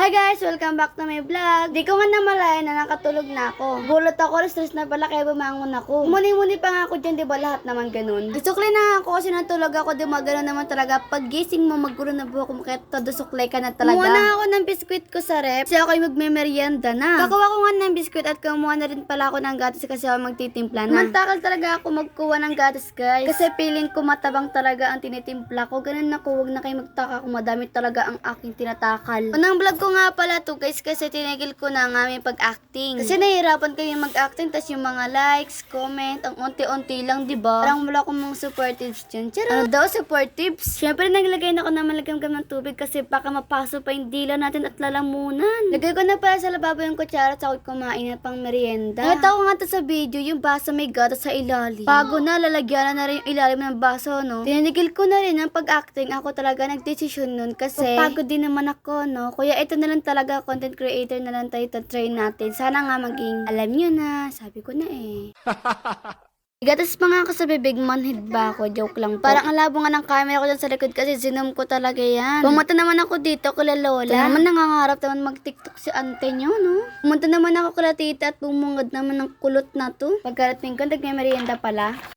Hi guys! Welcome back to my vlog. Di ko nga namalayan na nakatulog na ako. Gulot ako, stress na pala kaya bumangon ako. Muni-muni pa nga ako dyan, di ba lahat naman ganun? Isukli na ako kasi natulog ako, di ba ganun naman talaga. Pag gising mo, maggulo na buhok mo kaya todo suklay ka na talaga. Kumuha na ako ng biskwit ko sa rep kasi ako'y magme-merienda na. Kakawa ko nga ng biskwit at kumuha na rin pala ako ng gatas kasi ako magtitimpla na. Mantakal talaga ako magkuha ng gatas guys. Kasi feeling ko matabang talaga ang tinitimpla ko. Ganun ako, huwag na kayo magtaka kung madami talaga ang aking tinatakal. Unang vlog ko nga pala to guys kasi tinigil ko na nga may pag-acting. Kasi nahihirapan kayo mag-acting tas yung mga likes, comment, ang unti-unti lang, diba? Parang wala akong mga supportives dyan. Ano daw supportives? Syempre naglagay na ako na malagam-gam ng tubig kasi baka mapaso pa yung dila natin at lalamunan. Lagay ko na pala sa lababo yung kutsara at ako kumain at pang merienda. Nakita ko nga to sa video yung baso may gatas sa ilalim. Bago na lalagyan na rin yung ilalim ng baso, no? Tinigil ko na rin ang pag-acting. Ako talaga nagdesisyon nun kasi pagod din naman ako, no? Kuya ito na lang talaga, content creator na lang tayo train natin. Sana nga maging, alam nyo na, sabi ko na eh. Gatas pa nga ako sa bibig, manhid ba ako? Joke lang po. Parang alabo nga ng camera ko dyan sa likod kasi zinom ko talaga yan. Pumunta naman ako dito kula lola. Ito naman nangangarap naman mag-tiktok si ante nyo, no? Pumunta naman ako kula tita at bumungad naman ng kulot na to. Pagkarating ko, nagmemerienda pala.